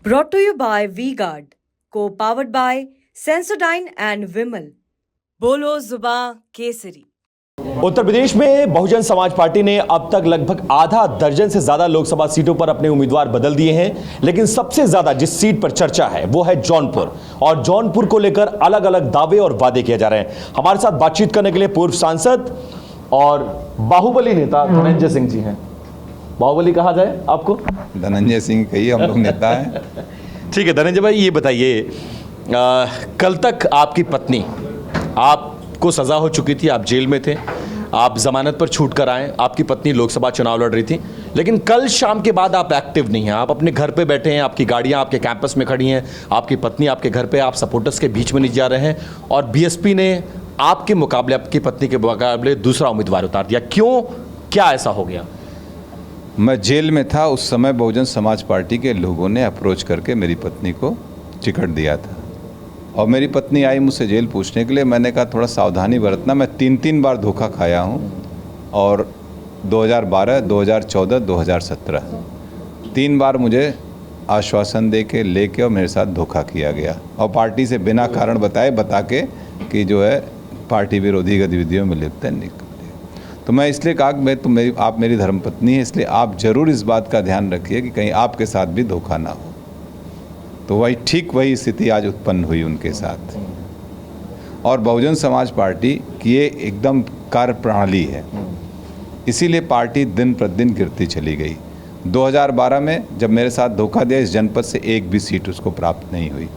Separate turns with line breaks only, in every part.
Brought to you by V-Guard, co-powered by Sensodyne and Vimal. बोलो जुबां केसरी।
उत्तर प्रदेश में Bahujan Samaj party ने अब तक लगभग आधा दर्जन से ज्यादा लोकसभा सीटों पर अपने उम्मीदवार बदल दिए हैं, लेकिन सबसे ज्यादा जिस सीट पर चर्चा है वो है जौनपुर। और जौनपुर को लेकर अलग अलग दावे और वादे किए जा रहे हैं। हमारे साथ बातचीत करने के लिए पूर्व सांसद और बाहुबली नेता धनंजय सिंह जी हैं। बाहुबली कहा जाए आपको?
धनंजय सिंह कहिए, हम लोग नेता हैं।
ठीक है धनंजय भाई, ये बताइए, कल तक आपकी पत्नी, आपको सजा हो चुकी थी, आप जेल में थे, आप जमानत पर छूट कर आए, आपकी पत्नी लोकसभा चुनाव लड़ रही थी, लेकिन कल शाम के बाद आप एक्टिव नहीं हैं, आप अपने घर पे बैठे हैं, आपकी गाड़ियां आपके कैंपस में खड़ी हैं, आपकी पत्नी आपके घर पे, आप सपोर्टर्स के बीच में नहीं जा रहे हैं, और बीएसपी ने आपके मुकाबले, आपकी पत्नी के मुकाबले दूसरा उम्मीदवार उतार दिया। क्यों, क्या ऐसा हो गया?
मैं जेल में था उस समय, बहुजन समाज पार्टी के लोगों ने अप्रोच करके मेरी पत्नी को टिकट दिया था, और मेरी पत्नी आई मुझसे जेल पूछने के लिए। मैंने कहा थोड़ा सावधानी बरतना, मैं तीन बार धोखा खाया हूँ, और 2012, 2014, 2017 3 बार मुझे आश्वासन दे के लेके और मेरे साथ धोखा किया गया, और पार्टी से बिना कारण बता के कि जो है पार्टी विरोधी गतिविधियों में लिप्त है। तो मैं इसलिए कहा कि आप मेरी धर्मपत्नी है, इसलिए आप जरूर इस बात का ध्यान रखिए कि कहीं आपके साथ भी धोखा ना हो। तो वही स्थिति आज उत्पन्न हुई उनके साथ। और बहुजन समाज पार्टी की ये एकदम कार्य प्रणाली है, इसीलिए पार्टी दिन प्रतिदिन गिरती चली गई। 2012 में जब मेरे साथ धोखा दिया, इस जनपद से एक भी सीट उसको प्राप्त नहीं हुई।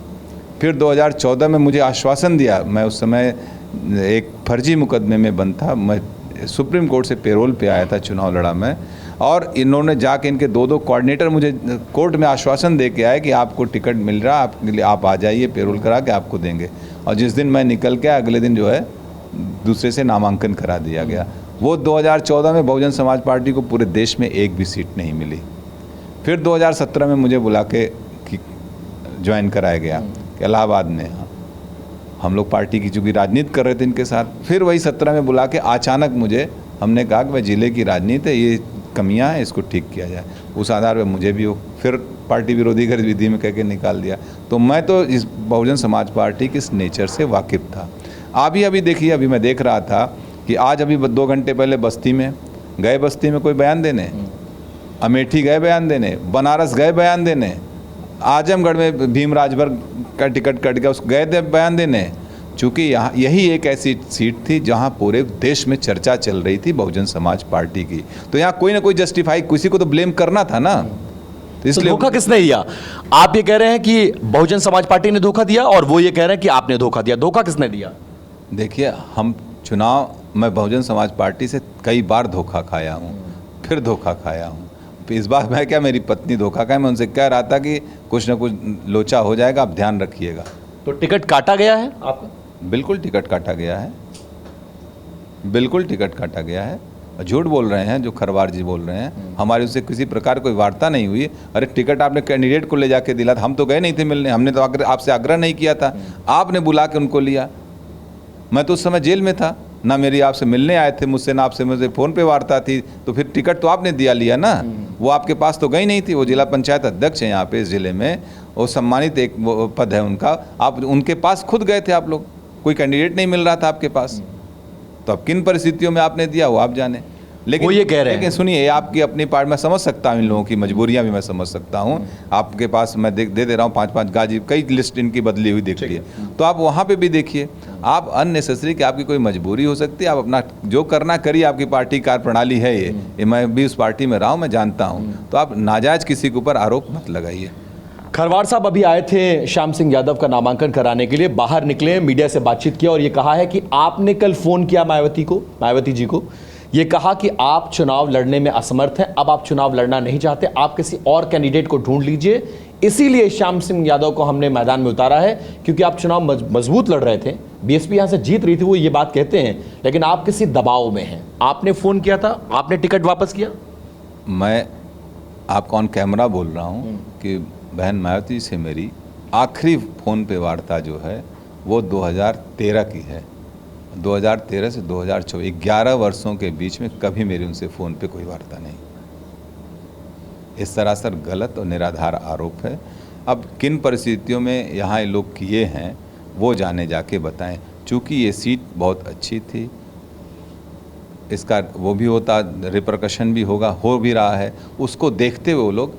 फिर 2014 में मुझे आश्वासन दिया, मैं उस समय एक फर्जी मुकदमे में बंद था, मैं सुप्रीम कोर्ट से पेरोल पे आया था, चुनाव लड़ा मैं, और इन्होंने जाके इनके 2 कोऑर्डिनेटर मुझे कोर्ट में आश्वासन दे के आए कि आपको टिकट मिल रहा, आपके लिए आप आ जाइए, पेरोल करा के आपको देंगे। और जिस दिन मैं निकल के अगले दिन जो है दूसरे से नामांकन करा दिया गया। वो 2014 में बहुजन समाज पार्टी को पूरे देश में एक भी सीट नहीं मिली। फिर 2017 में मुझे बुला के ज्वाइन कराया गया इलाहाबाद में। हम लोग पार्टी की चूँकि राजनीति कर रहे थे इनके साथ, फिर वही 17 में बुला के अचानक हमने कहा कि भाई जिले की राजनीति है, ये कमियां हैं, इसको ठीक किया जाए। उस आधार पर मुझे भी फिर पार्टी विरोधी गतिविधि में कह के निकाल दिया। तो मैं तो इस बहुजन समाज पार्टी के इस नेचर से वाकिफ़ था। अभी देखिए, अभी मैं देख रहा था कि आज अभी 2 घंटे पहले बस्ती में कोई बयान देने, अमेठी गए बयान देने, बनारस गए बयान देने, आजमगढ़ में भीम राजभर का टिकट कट गया, उसको गए बयान देने। चूँकि यहाँ यही एक ऐसी सीट थी जहाँ पूरे देश में चर्चा चल रही थी बहुजन समाज पार्टी की, तो यहाँ कोई ना कोई जस्टिफाई, किसी को तो ब्लेम करना था ना। तो इसलिए
धोखा किसने दिया? आप ये कह रहे हैं कि बहुजन समाज पार्टी ने धोखा दिया, और वो ये कह रहे हैं कि आपने धोखा दिया। धोखा किसने दिया?
देखिए, मैं बहुजन समाज पार्टी से कई बार धोखा खाया हूँ, फिर धोखा खाया हूँ। इस बार मैं क्या, मेरी पत्नी धोखा खाए, मैं उनसे कह रहा था कि कुछ ना कुछ लोचा हो जाएगा, आप ध्यान रखिएगा।
तो टिकट काटा गया है आपका?
बिल्कुल टिकट काटा गया है, बिल्कुल टिकट काटा गया है। झूठ बोल रहे हैं जो खरवार जी बोल रहे हैं, हमारी उससे किसी प्रकार कोई वार्ता नहीं हुई। अरे टिकट आपने कैंडिडेट को ले जाके दिला था, हम तो गए नहीं थे मिलने, हमने तो आपसे आग्रह नहीं किया था, आपने बुला के उनको लिया। मैं तो उस समय जेल में था, ना मेरी आपसे मिलने आए थे मुझसे, ना आपसे मुझे फ़ोन पे वार्ता थी, तो फिर टिकट तो आपने लिया ना, वो आपके पास तो गई नहीं थी। वो जिला पंचायत अध्यक्ष हैं यहाँ पे इस ज़िले में, वो सम्मानित एक पद है उनका, आप उनके पास खुद गए थे आप लोग, कोई कैंडिडेट नहीं मिल रहा था आपके पास, तो अब किन परिस्थितियों में आपने दिया वो आप जाने। लेकिन
वो ये कह रहे हैं,
लेकिन सुनिए, आपकी अपनी पार्टी, मैं समझ सकता हूँ इन लोगों की मजबूरियाँ भी मैं समझ सकता हूँ। आपके पास मैं दे रहा हूँ 5 गाजी, कई लिस्ट इनकी बदली हुई दिख रही है, तो आप वहाँ पे भी देखिए। आप अननेसेसरी कि आपकी कोई मजबूरी हो सकती है, आप अपना जो करना करिए, आपकी पार्टी कार्य प्रणाली है ये मैं भी उस पार्टी में रहा हूँ, मैं जानता हूँ। तो आप नाजायज़ किसी के ऊपर आरोप मत लगाइए।
खरवार साहब अभी आए थे श्याम सिंह यादव का नामांकन कराने के लिए, बाहर निकले, मीडिया से बातचीत किया, और ये कहा है कि आपने कल फोन किया मायावती जी को, ये कहा कि आप चुनाव लड़ने में असमर्थ हैं, अब आप चुनाव लड़ना नहीं चाहते, आप किसी और कैंडिडेट को ढूंढ लीजिए, इसीलिए श्याम सिंह यादव को हमने मैदान में उतारा है, क्योंकि आप चुनाव मजबूत लड़ रहे थे, बीएसपी यहां से जीत रही थी, वो ये बात कहते हैं, लेकिन आप किसी दबाव में हैं। आपने फोन किया था, आपने टिकट वापस किया?
मैं आपको ऑन कैमरा बोल रहा हूँ कि बहन मायावती से मेरी आखिरी फ़ोन पे वार्ता जो है वो 2013 की है। 2013 से 2024, 11 वर्षों के बीच में कभी मेरी उनसे फ़ोन पे कोई वार्ता नहीं। इस सरासर गलत और निराधार आरोप है। अब किन परिस्थितियों में यहाँ ये लोग किए हैं वो जाने जाके बताएं। चूँकि ये सीट बहुत अच्छी थी, इसका वो भी होता, रिपरकशन भी होगा, हो भी रहा है, उसको देखते हुए वो लोग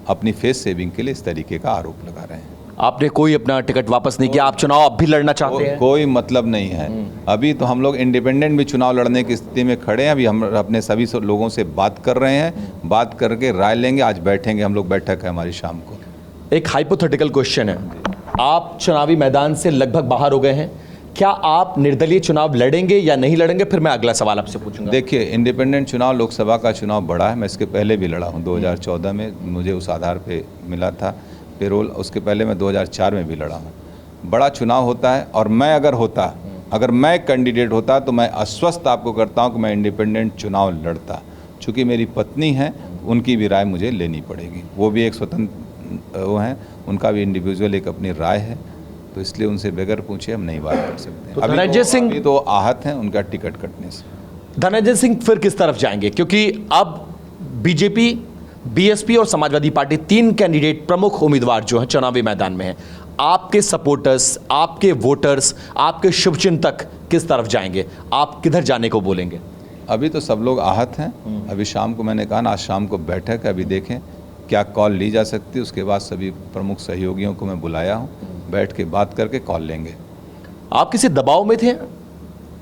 अपनी फेस सेविंग के लिए इस तरीके का आरोप लगा रहे हैं।
आपने कोई अपना टिकट वापस नहीं किया, आप चुनाव अब भी लड़ना चाहते हैं?
कोई मतलब नहीं है। अभी तो हम लोग इंडिपेंडेंट भी चुनाव लड़ने की स्थिति में खड़े हैं। अभी हम अपने सभी लोगों से बात कर रहे हैं, बात करके राय लेंगे। आज बैठेंगे हम लोग, बैठक है हमारी शाम को।
एक हाइपोथेटिकल क्वेश्चन है, आप चुनावी मैदान से लगभग बाहर हो गए हैं, क्या आप निर्दलीय चुनाव लड़ेंगे या नहीं लड़ेंगे? फिर मैं अगला सवाल आपसे पूछूंगा।
देखिए, इंडिपेंडेंट चुनाव लोकसभा का चुनाव बड़ा है। मैं इसके पहले भी लड़ा हूँ, 2014 में मुझे उस आधार पे मिला था पेरोल। उसके पहले मैं 2004 में भी लड़ा हूँ। बड़ा चुनाव होता है, और मैं अगर मैं कैंडिडेट होता तो मैं आश्वस्त आपको करता हूँ कि मैं इंडिपेंडेंट चुनाव लड़ता। चूँकि मेरी पत्नी है, उनकी भी राय मुझे लेनी पड़ेगी। वो भी एक स्वतंत्र वो हैं, उनका भी इंडिविजुअल एक अपनी राय है, तो इसलिए उनसे बगैर पूछे हम नहीं बात कर सकते।
तो धनंजय सिंह
अभी तो आहत हैं उनका टिकट कटने से।
धनंजय सिंह फिर किस तरफ जाएंगे? क्योंकि अब बीजेपी, बीएसपी और समाजवादी पार्टी, 3 कैंडिडेट प्रमुख उम्मीदवार जो हैं चुनावी मैदान में हैं। आपके सपोर्टर्स, आपके वोटर्स, आपके शुभचिंतक किस तरफ जाएंगे? आप किधर जाने को बोलेंगे?
अभी तो सब लोग आहत हैं। अभी शाम को मैंने कहा ना, आज शाम को बैठक है, अभी देखें क्या कॉल ली जा सकती है। उसके बाद सभी प्रमुख सहयोगियों को मैं बुलाया हूँ, बैठ के बात करके कॉल लेंगे।
आप किसी दबाव में थे?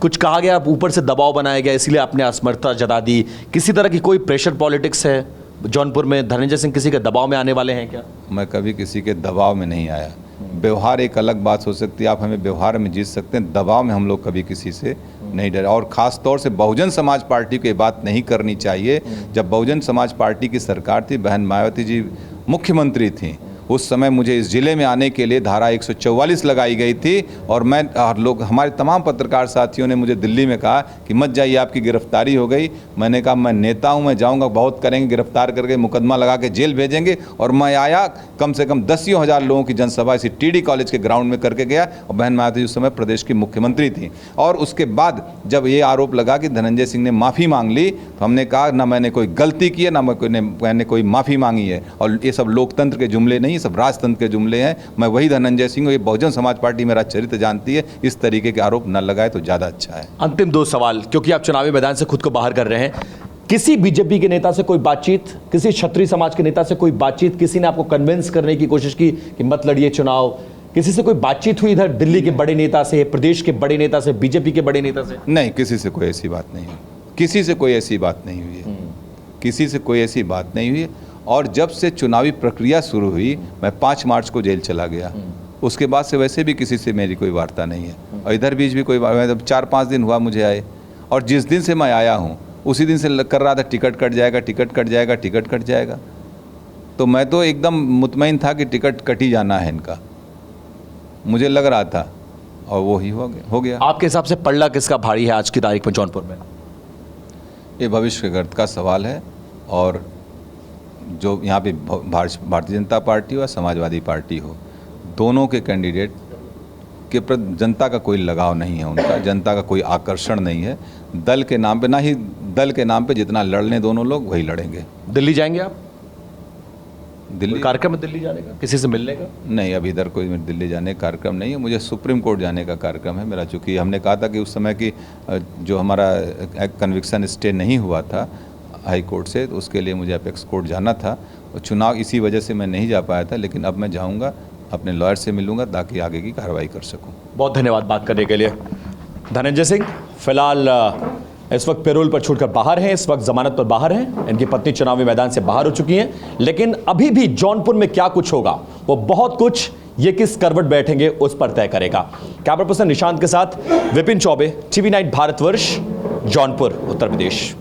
कुछ कहा गया, ऊपर से दबाव बनाया गया, इसलिए आपने असमर्थता जता दी? किसी तरह की कोई प्रेशर पॉलिटिक्स है जौनपुर में? धनंजय सिंह किसी के दबाव में आने वाले हैं क्या?
मैं कभी किसी के दबाव में नहीं आया। व्यवहार एक अलग बात हो सकती है, आप हमें व्यवहार में जीत सकते हैं, दबाव में हम लोग कभी किसी से नहीं डरे। और ख़ास तौर से बहुजन समाज पार्टी को ये बात नहीं करनी चाहिए। जब बहुजन समाज पार्टी की सरकार थी, बहन मायावती जी मुख्यमंत्री थी, उस समय मुझे इस ज़िले में आने के लिए धारा 144 लगाई गई थी, और हमारे तमाम पत्रकार साथियों ने मुझे दिल्ली में कहा कि मत जाइए, आपकी गिरफ्तारी हो गई। मैंने कहा मैं नेता हूं, मैं जाऊंगा, बहुत करेंगे, गिरफ्तार करके मुकदमा लगा के जेल भेजेंगे। और मैं आया, कम से कम 10 हजार लोगों की जनसभा इसी टीडी कॉलेज के ग्राउंड में करके गया। और बहन मायावती उस समय प्रदेश की मुख्यमंत्री थी। और उसके बाद जब ये आरोप लगा कि धनंजय सिंह ने माफ़ी मांग ली, तो हमने कहा ना मैंने कोई गलती की है, ना मैंने कोई माफ़ी मांगी है। और ये सब लोकतंत्र के जुमले नहीं, सब राजतंत्र के जुमले हैं। मैं वही धनंजय सिंह हूँ। ये बहुजन समाज पार्टी मेरा चरित्र जानती है। इस तरीके के आरोप न लगाए तो ज़्यादा अच्छा है।
अंतिम 2 सवाल, क्योंकि आप चुनावी मैदान से खुद को बाहर कर रहे हैं। किसी बीजेपी के नेता से कोई बातचीत, किसी क्षत्रिय समाज के नेता से कोई बातचीत, किसी ने आपको कन्विंस करने की कोशिश की कि मत लड़िए चुनाव? किसी से कोई बातचीत हुई इधर दिल्ली के बड़े नेता से, प्रदेश के बड़े नेता से, बीजेपी के बड़े नेता से?
नहीं, किसी से कोई ऐसी बात नहीं हुई। किसी से कोई ऐसी बात नहीं हुई है। किसी से कोई ऐसी बात नहीं हुई। और जब से चुनावी प्रक्रिया शुरू हुई, मैं 5 मार्च को जेल चला गया। उसके बाद से वैसे भी किसी से मेरी कोई वार्ता नहीं है। और इधर बीच भी कोई, 4-5 दिन हुआ मुझे आए, और जिस दिन से मैं आया हूँ उसी दिन से कर रहा था टिकट कट जाएगा, टिकट कट जाएगा, टिकट कट जाएगा। तो मैं तो एकदम मुतमईन था कि टिकट कट ही जाना है इनका, मुझे लग रहा था, और वो ही हो गया।
आपके हिसाब से पलड़ा किसका भारी है आज की तारीख में जौनपुर में?
ये भविष्य के गर्त का सवाल है। और जो यहाँ पे भारतीय जनता पार्टी हो या समाजवादी पार्टी हो, दोनों के कैंडिडेट के प्रति जनता का कोई लगाव नहीं है, उनका जनता का कोई आकर्षण नहीं है। दल के नाम पे, ना ही दल के नाम पे जितना लड़ने दोनों लोग वही लड़ेंगे।
दिल्ली जाएंगे आप?
दिल्ली
कार्यक्रम है दिल्ली जाने का, किसी से मिलने का?
नहीं, अभी इधर कोई दिल्ली जाने का कार्यक्रम नहीं है। मुझे सुप्रीम कोर्ट जाने का कार्यक्रम है मेरा। चूँकि हमने कहा था कि उस समय की जो हमारा कन्विक्शन स्टे नहीं हुआ था हाई कोर्ट से, तो उसके लिए मुझे अपेक्स कोर्ट जाना था। और चुनाव इसी वजह से मैं नहीं जा पाया था, लेकिन अब मैं जाऊंगा, अपने लॉयर से मिलूंगा ताकि आगे की कार्रवाई कर सकूं।
बहुत धन्यवाद बात करने के लिए। धनंजय सिंह फिलहाल इस वक्त पैरोल पर छूटकर बाहर हैं, इस वक्त जमानत पर बाहर हैं। इनकी पत्नी चुनावी मैदान से बाहर हो चुकी हैं, लेकिन अभी भी जौनपुर में क्या कुछ होगा, वो बहुत कुछ, ये किस करवट बैठेंगे उस पर तय करेगा। कैमरा पर्सन निशांत के साथ विपिन चौबे, TV9 भारतवर्ष, जौनपुर, उत्तर प्रदेश।